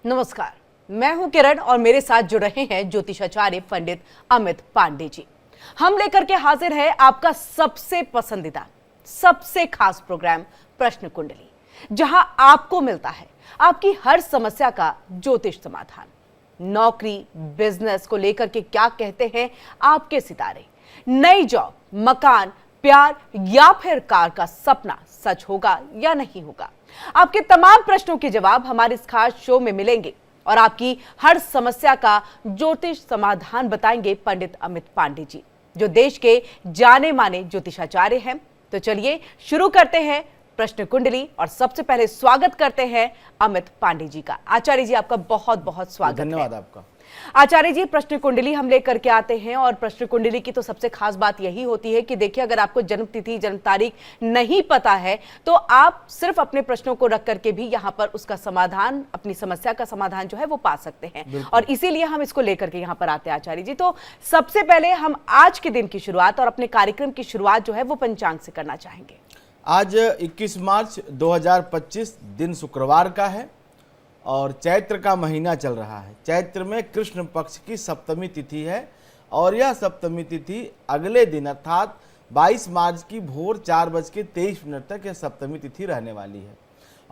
नमस्कार, मैं हूं किरण और मेरे साथ जुड़ रहे हैं ज्योतिषाचार्य पंडित अमित पांडे जी। हम लेकर के हाजिर है आपका सबसे पसंदीदा, सबसे खास प्रोग्राम प्रश्न कुंडली, जहां आपको मिलता है आपकी हर समस्या का ज्योतिष समाधान। नौकरी, बिजनेस को लेकर के क्या कहते हैं आपके सितारे, नई जॉब, मकान, प्यार या फिर कार का सपना सच होगा या नहीं होगा, आपके तमाम प्रश्नों के जवाब हमारे इस खास शो में मिलेंगे और आपकी हर समस्या का ज्योतिष समाधान बताएंगे पंडित अमित पांडे जी, जो देश के जाने माने ज्योतिषाचार्य हैं। तो चलिए शुरू करते हैं प्रश्न कुंडली और सबसे पहले स्वागत करते हैं अमित पांडे जी का। आचार्य जी, आपका बहुत बहुत स्वागत है। धन्यवाद आपका। आचार्य जी, प्रश्न कुंडली हम लेकर के आते हैं और प्रश्न कुंडली की तो सबसे खास बात यही होती है कि देखिए, अगर आपको जन्म तिथि, जन्म तारीख नहीं पता है तो आप सिर्फ अपने प्रश्नों को रख करके भी यहाँ पर उसका समाधान, अपनी समस्या का समाधान जो है वो पा सकते हैं, और इसीलिए हम इसको लेकर के यहाँ पर आते हैं। आचार्य जी, तो सबसे पहले हम आज के दिन की शुरुआत और अपने कार्यक्रम की शुरुआत जो है वो पंचांग से करना चाहेंगे। आज 21 मार्च 2025 दिन शुक्रवार का है और चैत्र का महीना चल रहा है। चैत्र में कृष्ण पक्ष की सप्तमी तिथि है और यह सप्तमी तिथि अगले दिन अर्थात 22 मार्च की भोर 4:23 तक यह सप्तमी तिथि रहने वाली है।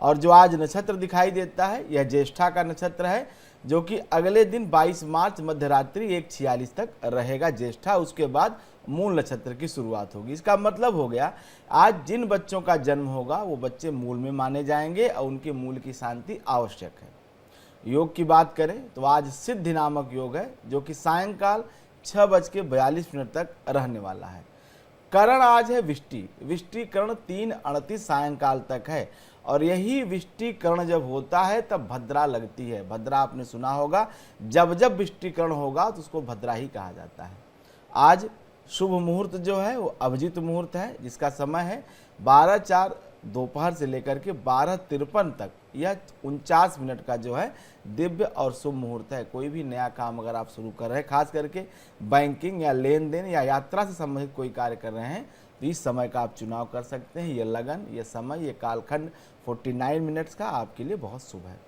और जो आज नक्षत्र दिखाई देता है यह ज्येष्ठा का नक्षत्र है, जो कि अगले दिन 22 मार्च मध्यरात्रि 1:46 तक रहेगा ज्येष्ठा। उसके बाद मूल नक्षत्र की शुरुआत होगी। इसका मतलब हो गया, आज जिन बच्चों का जन्म होगा वो बच्चे मूल में माने जाएंगे और उनके मूल की शांति आवश्यक है। योग की बात करें तो आज सिद्धि नामक योग है, जो कि सायंकाल 6:42 तक रहने वाला है। करण आज है विष्टि। विष्टि करण 3:38 सायंकाल तक है और यही विष्टि करण जब होता है तब भद्रा लगती है। भद्रा आपने सुना होगा, जब जब विष्टि करण होगा तो उसको भद्रा ही कहा जाता है। आज शुभ मुहूर्त जो है वो अभिजीत मुहूर्त है, जिसका समय है 12:04 दोपहर से लेकर के 12:53 तक। यह 49 मिनट का जो है दिव्य और शुभ मुहूर्त है। कोई भी नया काम अगर आप शुरू कर रहे हैं, खास करके बैंकिंग या लेन देन या यात्रा से संबंधित कोई कार्य कर रहे हैं, तो इस समय का आप चुनाव कर सकते हैं। ये लगन, ये समय, ये कालखंड 49 मिनट्स का आपके लिए बहुत शुभ है।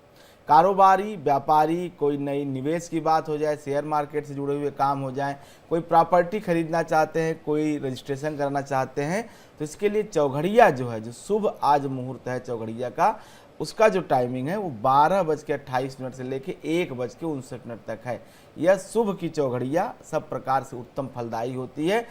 कारोबारी, व्यापारी, कोई नई निवेश की बात हो जाए, शेयर मार्केट से जुड़े हुए काम हो जाए, कोई प्रॉपर्टी खरीदना चाहते हैं, कोई रजिस्ट्रेशन करना चाहते हैं, तो इसके लिए चौघड़िया जो है, जो शुभ आज मुहूर्त है चौघड़िया का, उसका जो टाइमिंग है वो 12:28 से लेकर 1:59 तक है। यह शुभ की चौघड़िया सब प्रकार से उत्तम फलदायी होती है।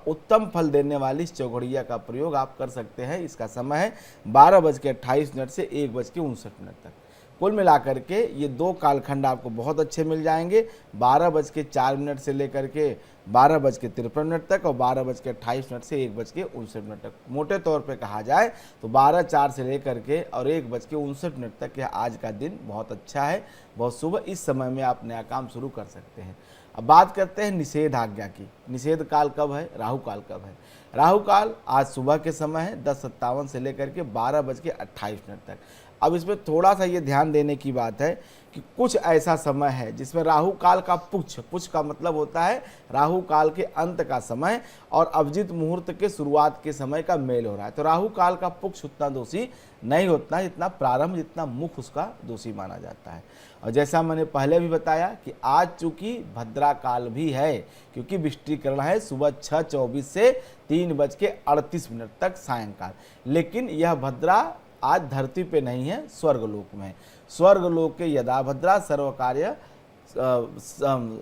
उत्तम फल देने वाली इस चौघड़िया का प्रयोग आप कर सकते हैं। इसका समय है 12:28 से 1:59 तक। कुल मिलाकर के ये दो कालखंड आपको बहुत अच्छे मिल जाएंगे, 12:04 से लेकर के 12:53 तक और 12:28 से 1:59 तक। मोटे तौर पे कहा जाए तो 12:04 से लेकर के और 1:59 तक यह आज का दिन बहुत अच्छा है, बहुत शुभ। इस समय में आप नया काम शुरू कर सकते हैं। अब बात करते हैं निषेध आज्ञा की। निषेध काल कब है, राहु काल कब है? राहु काल आज सुबह के समय है 10:57 से लेकर के 12:28 तक। अब इसमें थोड़ा सा ये ध्यान देने की बात है कि कुछ ऐसा समय है जिसमें राहु काल का पुच्छ का मतलब होता है राहु काल के अंत का समय और अभिजीत मुहूर्त के शुरुआत के समय का मेल हो रहा है। तो राहु काल का पुच्छ उतना दोषी नहीं होता जितना प्रारंभ, जितना मुख उसका दोषी माना जाता है। और जैसा मैंने पहले भी बताया कि आज चूंकि भद्रा काल भी है, क्योंकि विष्टिकरण है सुबह 6:24 से 3:38 तक सायंकाल, लेकिन यह भद्रा आज धरती पे नहीं है, स्वर्गलोक में है। स्वर्गलोक के यदा भद्रा सर्व कार्य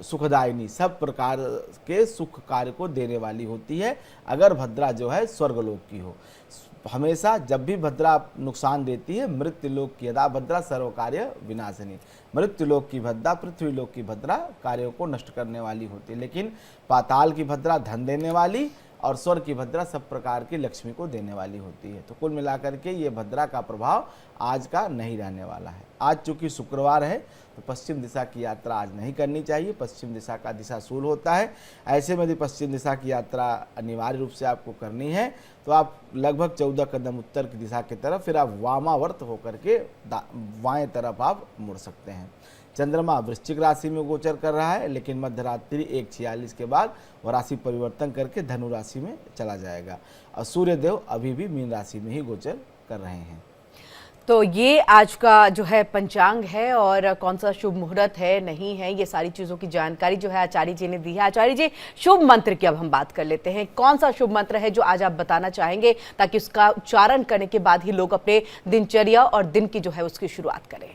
सुखदायिनी, सब प्रकार के सुख कार्य को देने वाली होती है अगर भद्रा जो है स्वर्गलोक की हो। हमेशा जब भी भद्रा नुकसान देती है, मृत्युलोक की यदा भद्रा सर्व कार्य विनाशिनी, मृत्युलोक की भद्रा, पृथ्वीलोक की भद्रा कार्यों को नष्ट करने वाली होती है, लेकिन पाताल की भद्रा धन देने वाली और स्वर्ग की भद्रा सब प्रकार की लक्ष्मी को देने वाली होती है। तो कुल मिलाकर के ये भद्रा का प्रभाव आज का नहीं रहने वाला है। आज चूंकि शुक्रवार है तो पश्चिम दिशा की यात्रा आज नहीं करनी चाहिए। पश्चिम दिशा का दिशा शूल होता है। ऐसे में यदि पश्चिम दिशा की यात्रा अनिवार्य रूप से आपको करनी है तो आप लगभग 14 कदम उत्तर की दिशा की तरफ, फिर आप वामावर्त होकर के बाएं तरफ आप मुड़ सकते हैं। चंद्रमा वृश्चिक राशि में गोचर कर रहा है, लेकिन मध्यरात्रि 1:46 के बाद वह राशि परिवर्तन करके धनु राशि में चला जाएगा और सूर्यदेव अभी भी मीन राशि में ही गोचर कर रहे हैं। तो ये आज का जो है पंचांग है और कौन सा शुभ मुहूर्त है नहीं है, ये सारी चीजों की जानकारी जो है आचार्य जी ने दी है। आचार्य जी, शुभ मंत्र की अब हम बात कर लेते हैं। कौन सा शुभ मंत्र है जो आज आप बताना चाहेंगे, ताकि उसका उच्चारण करने के बाद ही लोग अपने दिनचर्या और दिन की जो है उसकी शुरुआत करें।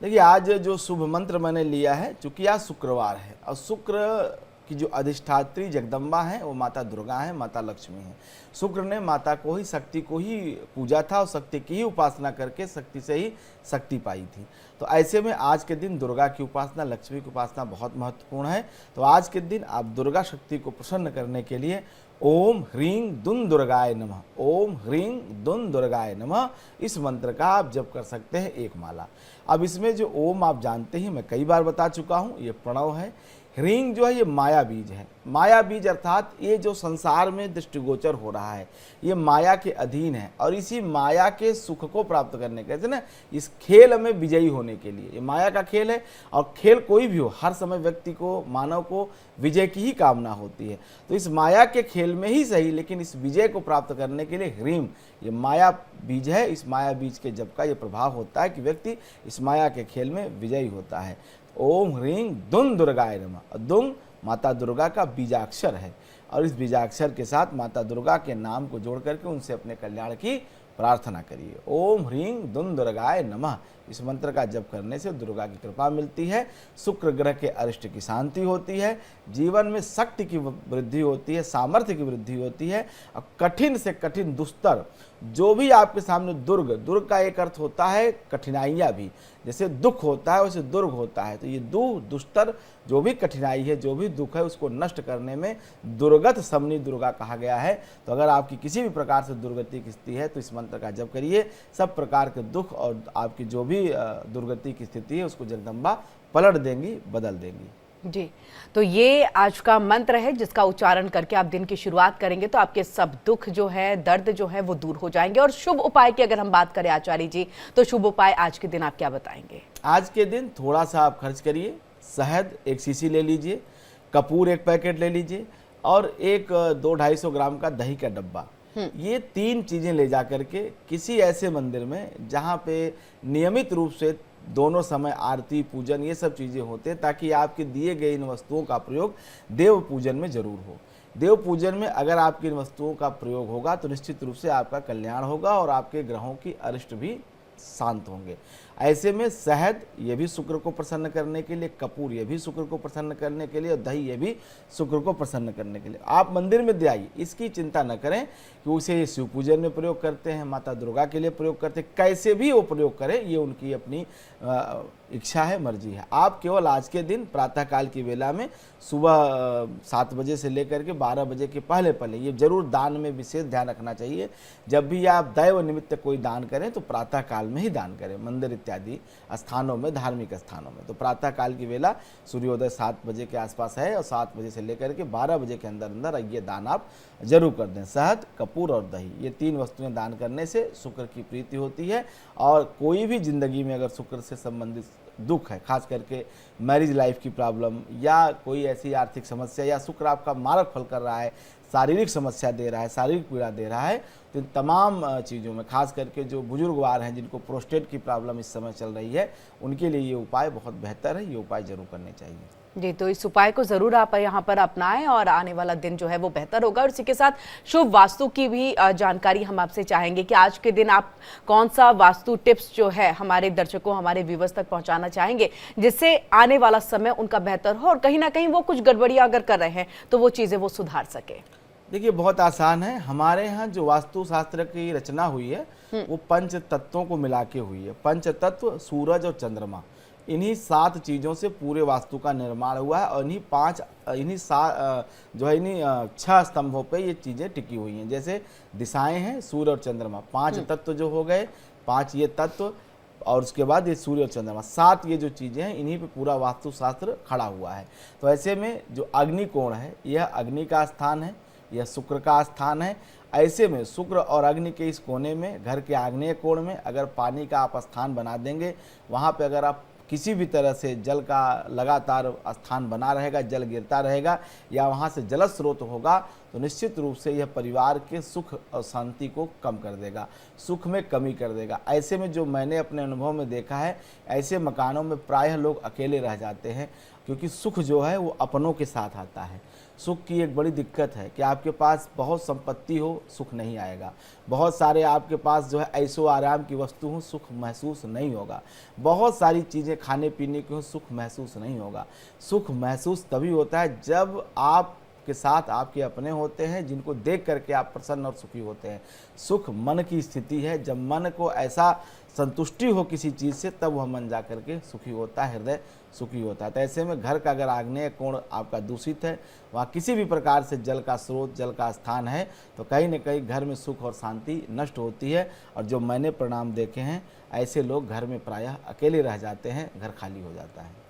देखिए, आज जो शुभ मंत्र मैंने लिया है, चूंकि आज शुक्रवार है और शुक्र की जो अधिष्ठात्री जगदम्बा है वो माता दुर्गा है, माता लक्ष्मी है। शुक्र ने माता को ही, शक्ति को ही पूजा था और शक्ति की ही उपासना करके शक्ति से ही शक्ति पाई थी। तो ऐसे में आज के दिन दुर्गा की उपासना, लक्ष्मी की उपासना बहुत महत्वपूर्ण है। तो आज के दिन आप दुर्गा शक्ति को प्रसन्न करने के लिए ओम ह्रीं दुन दुर्गाय नमः, ओम ह्रीं दुन दुर्गाय नमः, इस मंत्र का आप जप कर सकते हैं एक माला। अब इसमें जो ओम आप जानते ही, मैं कई बार बता चुका हूँ, ये प्रणव है। ह्रीं जो है ये माया बीज है। माया बीज अर्थात ये जो संसार में दृष्टिगोचर हो रहा है, ये माया के अधीन है और इसी माया के सुख को प्राप्त करने के लिए ना, इस खेल में विजयी होने के लिए, ये माया का खेल है और खेल कोई भी हो, हर समय व्यक्ति को, मानव को विजय की ही कामना होती है। तो इस माया के खेल में ही सही, लेकिन इस विजय को प्राप्त करने के लिए ह्रीं, ये माया बीज है। इस माया बीज के जप का ये प्रभाव होता है कि व्यक्ति इस माया के खेल में विजयी होता है। ओम ह्रीं दुन दुर्गाय नमः। दुंग माता दुर्गा का बीजाक्षर है और इस बीजाक्षर के साथ माता दुर्गा के नाम को जोड़ करके उनसे अपने कल्याण की प्रार्थना करिए। ओम ह्रीं दुन दुर्गाय नमः, इस मंत्र का जप करने से दुर्गा की कृपा मिलती है, शुक्र ग्रह के अरिष्ट की शांति होती है, जीवन में शक्ति की वृद्धि होती है, सामर्थ्य की वृद्धि होती है और कठिन से कठिन दुस्तर जो भी आपके सामने दुर्ग का एक अर्थ होता है कठिनाइयाँ भी, जैसे दुख होता है वैसे दुर्ग होता है। तो ये दुस्तर जो भी कठिनाई है, जो भी दुख है, उसको नष्ट करने में दुर्गत समनी दुर्गा कहा गया है। तो अगर आपकी किसी भी प्रकार से दुर्गति की स्थिति है तो इस मंत्र का जप करिए, सब प्रकार के दुख और आपकी जो भी दुर्गति की स्थिति है उसको जगदम्बा पलट देंगी, बदल देंगी। जी, तो ये आज का मंत्र है जिसका उच्चारण करके आप दिन की शुरुआत करेंगे तो आपके सब दुख जो है, दर्द जो है वो दूर हो जाएंगे। और शुभ उपाय की अगर हम बात करें आचार्य जी, तो शुभ उपाय आज के दिन आप क्या बताएंगे? आज के दिन थोड़ा सा आप खर्च करिए, शहद 1 शीशी ले लीजिए, कपूर 1 पैकेट ले लीजिए और एक 200-250 ग्राम का दही का डब्बा। ये 3 चीजें ले जा करके किसी ऐसे मंदिर में जहाँ पे नियमित रूप से दोनों समय आरती, पूजन, ये सब चीज़ें होते हैं, ताकि आपके दिए गए इन वस्तुओं का प्रयोग देव पूजन में जरूर हो। देव पूजन में अगर आपकी इन वस्तुओं का प्रयोग होगा तो निश्चित रूप से आपका कल्याण होगा और आपके ग्रहों की अरिष्ट भी शांत होंगे। ऐसे में शहद, ये भी शुक्र को प्रसन्न करने के लिए, कपूर ये भी शुक्र को प्रसन्न करने के लिए और दही ये भी शुक्र को प्रसन्न करने के लिए आप मंदिर में दे आइए। इसकी चिंता न करें कि उसे शिव पूजन में प्रयोग करते हैं, माता दुर्गा के लिए प्रयोग करते हैं, कैसे भी वो प्रयोग करें, ये उनकी अपनी इच्छा है, मर्जी है। आप केवल आज के दिन प्रातःकाल की वेला में सुबह 7 बजे से लेकर के 12 बजे के पहले ये जरूर दान में विशेष ध्यान रखना चाहिए। जब भी आप दैव निमित्त कोई दान करें तो प्रातःकाल में ही दान करें, मंदिर इत्यादि स्थानों में, धार्मिक स्थानों में। तो प्रातःकाल की वेला सूर्योदय 7 बजे के आसपास है और 7 बजे से लेकर के 12 बजे के अंदर अंदर ये दान आप जरूर कर दें। शहद, कपूर और दही, ये 3 वस्तुएं दान करने से शुक्र की प्रीति होती है और कोई भी जिंदगी में अगर शुक्र से संबंधित दुख है, खास करके मैरिज लाइफ की प्रॉब्लम या कोई ऐसी आर्थिक समस्या, या शुक्र आपका मारक फल कर रहा है, शारीरिक समस्या दे रहा है, शारीरिक पीड़ा दे रहा है, तो इन तमाम चीज़ों में खास करके जो बुजुर्गवार हैं जिनको प्रोस्टेट की प्रॉब्लम इस समय चल रही है, उनके लिए ये उपाय बहुत बेहतर है। ये उपाय जरूर करने चाहिए। जी, तो इस उपाय को जरूर आप यहाँ पर अपनाएं और आने वाला दिन जो है वो बेहतर होगा। और इसी के साथ शुभ वास्तु की भी जानकारी हम आपसे चाहेंगे कि आज के दिन आप कौन सा वास्तु टिप्स जो है हमारे दर्शकों, हमारे व्यूअर्स तक पहुंचाना चाहेंगे, जिससे आने वाला समय उनका बेहतर हो और कहीं ना कहीं वो कुछ गड़बड़ियां अगर कर रहे हैं तो वो चीजें वो सुधार सके। देखिए, बहुत आसान है। हमारे यहाँ जो वास्तु शास्त्र की रचना हुई है वो 5 तत्वों को मिला के हुई है। 5 तत्व, सूरज और चंद्रमा, इन्हीं 7 चीज़ों से पूरे वास्तु का निर्माण हुआ है और इन्हीं 6 स्तंभों पे ये चीज़ें टिकी हुई हैं। जैसे दिशाएं हैं सूर्य और चंद्रमा, 5 तत्व जो हो गए, 5 ये तत्व और उसके बाद ये सूर्य और चंद्रमा, 7 ये जो चीज़ें हैं, इन्हीं पे पूरा वास्तुशास्त्र खड़ा हुआ है। तो ऐसे में जो अग्निकोण है, यह अग्नि का स्थान है, यह शुक्र का स्थान है। ऐसे में शुक्र और अग्नि के इस कोने में, घर के आग्नेय कोण में अगर पानी का आप स्थान बना देंगे, वहाँ पे अगर आप किसी भी तरह से जल का लगातार स्थान बना रहेगा, जल गिरता रहेगा या वहाँ से जल स्रोत होगा, तो निश्चित रूप से यह परिवार के सुख और शांति को कम कर देगा, सुख में कमी कर देगा। ऐसे में जो मैंने अपने अनुभव में देखा है, ऐसे मकानों में प्रायः लोग अकेले रह जाते हैं, क्योंकि सुख जो है वो अपनों के साथ आता है। सुख की एक बड़ी दिक्कत है कि आपके पास बहुत संपत्ति हो, सुख नहीं आएगा। बहुत सारे आपके पास जो है ऐशो आराम की वस्तु हो, सुख महसूस नहीं होगा। बहुत सारी चीज़ें खाने पीने की हो, सुख महसूस नहीं होगा। सुख महसूस तभी होता है जब आप के साथ आपके अपने होते हैं, जिनको देख करके आप प्रसन्न और सुखी होते हैं। सुख मन की स्थिति है, जब मन को ऐसा संतुष्टि हो किसी चीज़ से, तब वह मन जा करके सुखी होता है, हृदय सुखी होता है। तो ऐसे में घर का अगर आग्नेय कोण आपका दूषित है, वहाँ किसी भी प्रकार से जल का स्रोत, जल का स्थान है, तो कहीं न कहीं घर में सुख और शांति नष्ट होती है। और जो मैंने परिणाम देखे हैं, ऐसे लोग घर में प्रायः अकेले रह जाते हैं, घर खाली हो जाता है।